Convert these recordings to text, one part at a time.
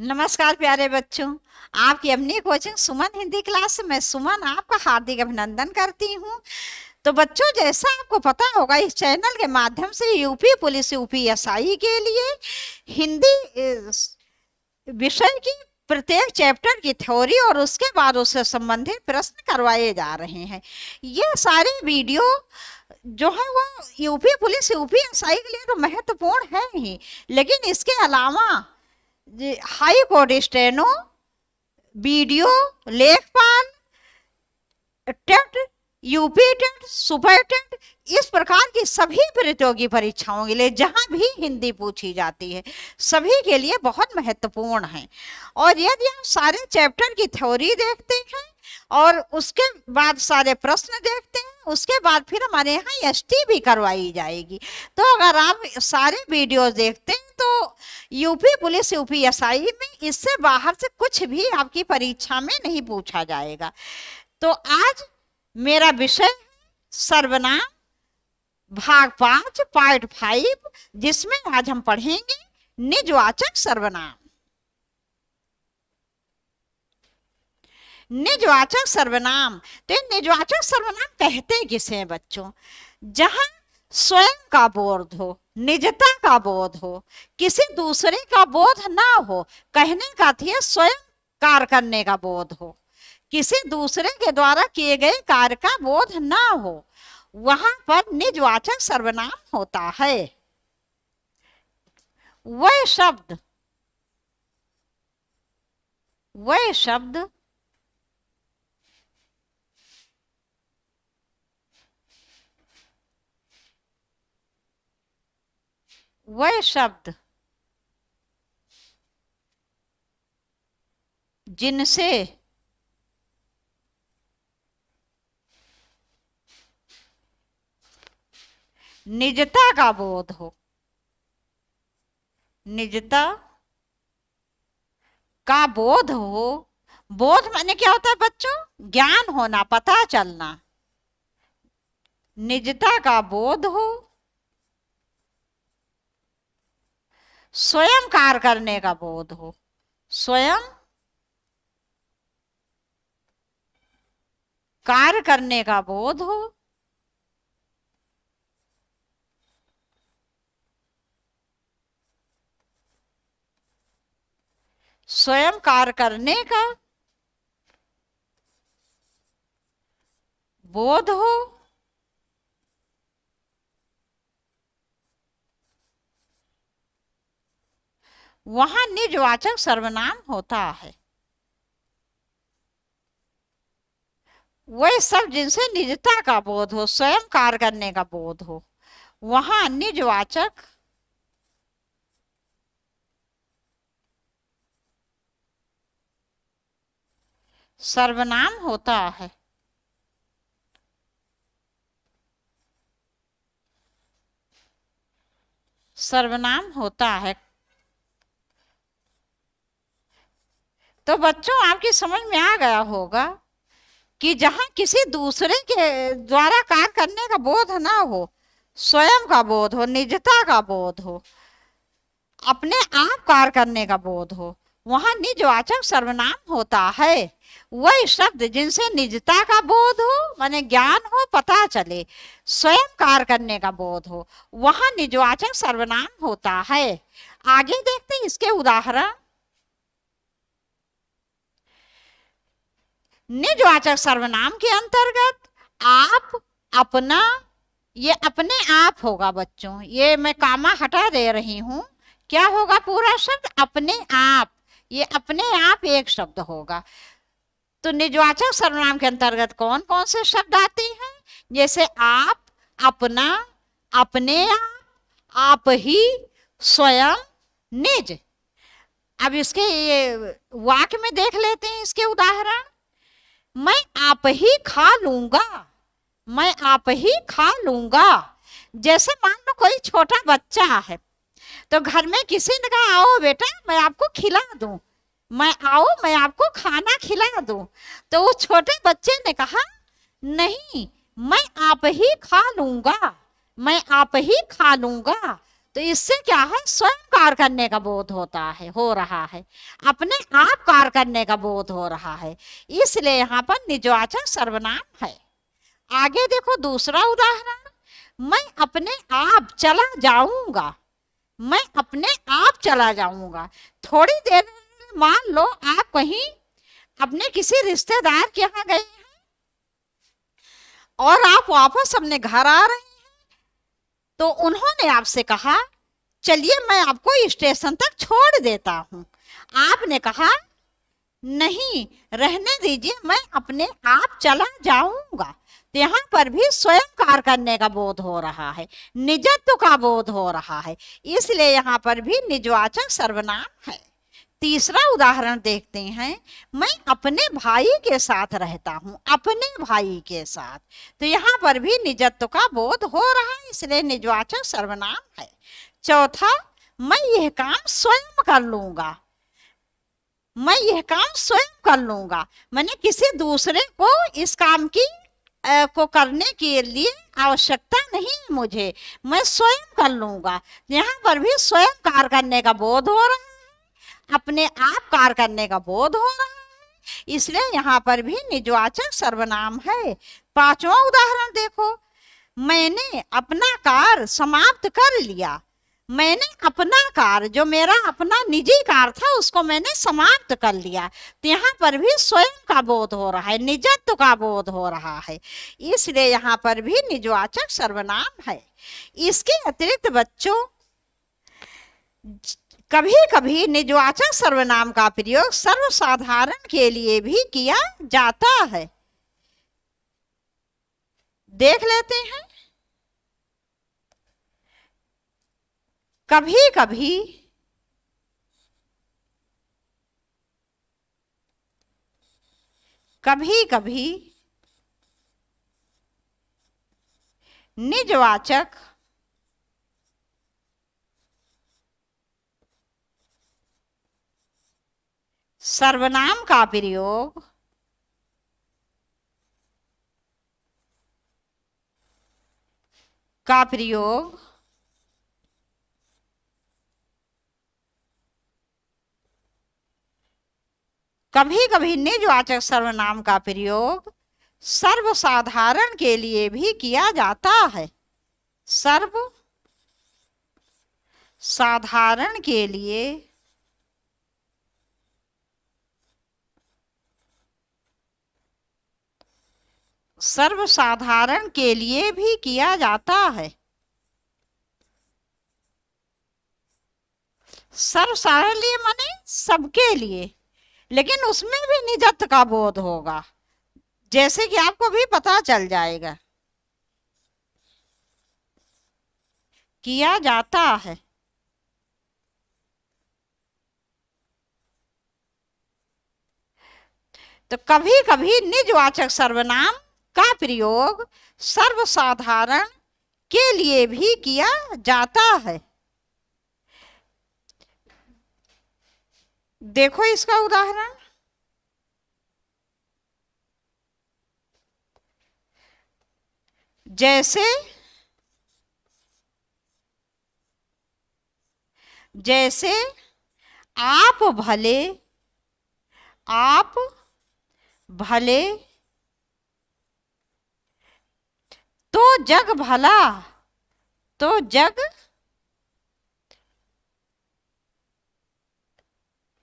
नमस्कार प्यारे बच्चों। आपकी अपनी कोचिंग सुमन हिंदी क्लास में सुमन आपका हार्दिक अभिनंदन करती हूँ। तो बच्चों, जैसा आपको पता होगा, इस चैनल के माध्यम से यूपी पुलिस यूपीएसआई के लिए हिंदी विषय की प्रत्येक चैप्टर की थ्योरी और उसके बाद उससे संबंधित प्रश्न करवाए जा रहे हैं। ये सारे वीडियो जो है वो यूपी पुलिस यूपीएसआई के लिए तो महत्वपूर्ण है ही, लेकिन इसके अलावा हाई कोर्ट स्टेनो, वीडियो, लेखपाल, TET, UP TET, super TET, इस प्रकार की सभी प्रतियोगी परीक्षाओं के लिए जहां भी हिंदी पूछी जाती है, सभी के लिए बहुत महत्वपूर्ण है। और यदि आप सारे चैप्टर की थ्योरी देखते हैं और उसके बाद सारे प्रश्न देखते हैं, उसके बाद फिर हमारे यहाँ एसटी भी करवाई जाएगी। तो अगर आप सारे वीडियो देखते हैं तो यूपी पुलिस यूपीएसआई में इससे बाहर से कुछ भी आपकी परीक्षा में नहीं पूछा जाएगा। तो आज मेरा विषय सर्वनाम भाग 5 पार्ट 5, जिसमें आज हम पढ़ेंगे निजवाचक सर्वनाम। निजवाचक सर्वनाम, तो निजवाचक सर्वनाम कहते किसे हैं बच्चों? जहां स्वयं का बोध हो, निजता का बोध हो, किसी दूसरे का बोध ना हो। कहने का थी स्वयं कार्य करने का बोध हो, किसी दूसरे के द्वारा किए गए कार्य का बोध ना हो, वहां पर निजवाचक सर्वनाम होता है। वह शब्द वह शब्द वह शब्द जिनसे निजता का बोध हो, निजता का बोध हो। बोध माने क्या होता है बच्चों? ज्ञान होना, पता चलना। निजता का बोध हो, स्वयं कार्य करने का बोध हो, स्वयं कार्य करने का बोध हो, स्वयं कार्य करने का बोध हो, वहां निजवाचक सर्वनाम होता है। वह सब जिनसे निजता का बोध हो, स्वयं कार्य करने का बोध हो, वहां निजवाचक सर्वनाम होता है। सर्वनाम होता है। तो बच्चों, आपकी समझ में आ गया होगा कि जहां किसी दूसरे के द्वारा कार्य करने का बोध ना हो, स्वयं का बोध हो, निजता का बोध हो, अपने आप कार्य करने का बोध हो, वहां निजवाचक सर्वनाम होता है। वह शब्द जिनसे निजता का बोध हो, माने ज्ञान हो, पता चले, स्वयं कार्य करने का बोध हो, वहां निजवाचक सर्वनाम होता है। आगे देखते हैं इसके उदाहरण। निजवाचक सर्वनाम के अंतर्गत आप, अपना, ये अपने आप होगा बच्चों। ये मैं कामा हटा दे रही हूं। क्या होगा पूरा शब्द? अपने आप। ये अपने आप एक शब्द होगा। तो निजवाचक सर्वनाम के अंतर्गत कौन कौन से शब्द आते हैं? जैसे आप, अपना, अपने आप ही, स्वयं, निज। अब इसके ये वाक्य में देख लेते हैं इसके उदाहरण। मैं आप ही खा लूंगा, मैं आप ही खा लूंगा। जैसे मान लो कोई छोटा बच्चा है, तो घर में किसी ने कहा आओ बेटा मैं आपको खिला दूं, मैं आपको खाना खिला दूं। तो उस छोटे बच्चे ने कहा नहीं, मैं आप ही खा लूंगा, मैं आप ही खा लूंगा। तो इससे क्या है, स्वयं कार्य करने का बोध होता है, हो रहा है, अपने आप कार्य करने का बोध हो रहा है, इसलिए यहाँ पर निजवाचक सर्वनाम है। आगे देखो दूसरा उदाहरण, मैं अपने आप चला जाऊंगा, मैं अपने आप चला जाऊंगा। थोड़ी देर में मान लो आप कहीं अपने किसी रिश्तेदार के यहाँ गए हैं और आप वापस अपने घर आ रहे हैं, तो उन्होंने आपसे कहा चलिए मैं आपको स्टेशन तक छोड़ देता हूं। आपने कहा नहीं, रहने दीजिए, मैं अपने आप चला जाऊंगा। तो यहाँ पर भी स्वयं कार्य करने का बोध हो रहा है, निजत्व का बोध हो रहा है, इसलिए यहाँ पर भी निजवाचक सर्वनाम है। तीसरा उदाहरण देखते हैं, मैं अपने भाई के साथ रहता हूं, अपने भाई के साथ। तो यहाँ पर भी निजत्व का बोध हो रहा है, इसलिए निजवाचक सर्वनाम है। चौथा, मैं यह काम स्वयं कर लूंगा, मैं यह काम स्वयं कर लूंगा, मैंने किसी दूसरे को इस काम की को करने के लिए आवश्यकता नहीं है मुझे, मैं स्वयं कर लूंगा। यहाँ पर भी स्वयं कार्य करने का बोध हो रहा है, अपने आप कार्य करने का बोध हो रहा है, इसलिए यहाँ पर भी निजवाचक सर्वनाम है। पांचवा उदाहरण देखो, मैंने अपना कार्य समाप्त कर लिया, मैंने अपना कार्य, जो मेरा अपना निजी कार्य था, उसको मैंने समाप्त कर लिया। तो यहाँ पर भी स्वयं का बोध हो रहा है, निजत्व का बोध हो रहा है, इसलिए यहाँ पर भी निजवाचक सर्वनाम है। इसके अतिरिक्त बच्चों कभी कभी निजवाचक सर्वनाम का प्रयोग सर्वसाधारण के लिए भी किया जाता है। देख लेते हैं, कभी कभी कभी कभी निजवाचक सर्वनाम का प्रयोग कभी कभी निजवाचक सर्वनाम का प्रयोग सर्वसाधारण के लिए भी किया जाता है, सर्वसाधारण के लिए भी किया जाता है। सर्वसाधारण लिए माने सबके लिए, लेकिन उसमें भी निजत्व का बोध होगा, जैसे कि आपको भी पता चल जाएगा, किया जाता है। तो कभी कभी निजवाचक सर्वनाम का प्रयोग सर्वसाधारण के लिए भी किया जाता है। देखो इसका उदाहरण, जैसे जैसे आप भले तो जग भला, तो जग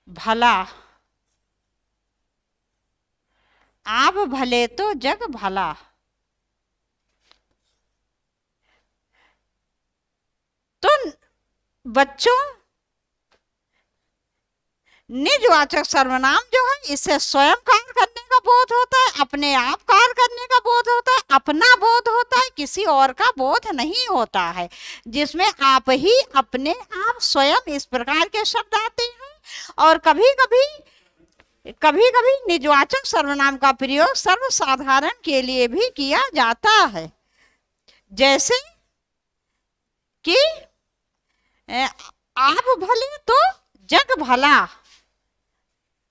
भला, आप भले तो जग भला। तो बच्चों निजवाचक सर्वनाम जो है, इससे स्वयं कार्य करने का बोध होता है, अपने आप कार्य करने का बोध होता है, अपना बोध होता है, किसी और का बोध नहीं होता है, जिसमें आप ही अपने आप स्वयं, इस प्रकार के शब्द आते हैं। और कभी कभी निजवाचक सर्वनाम का प्रयोग सर्वसाधारण के लिए भी किया जाता है, जैसे कि आप भले तो जग भला।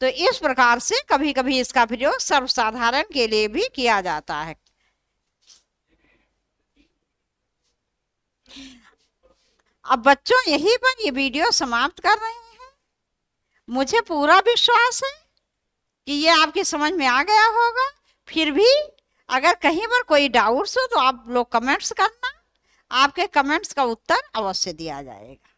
तो इस प्रकार से कभी कभी इसका प्रयोग सर्वसाधारण के लिए भी किया जाता है। अब बच्चों यहीं पर ये वीडियो समाप्त कर रहे हैं। मुझे पूरा विश्वास है कि ये आपकी समझ में आ गया होगा। फिर भी अगर कहीं पर कोई डाउट्स हो तो आप लोग कमेंट्स करना, आपके कमेंट्स का उत्तर अवश्य दिया जाएगा।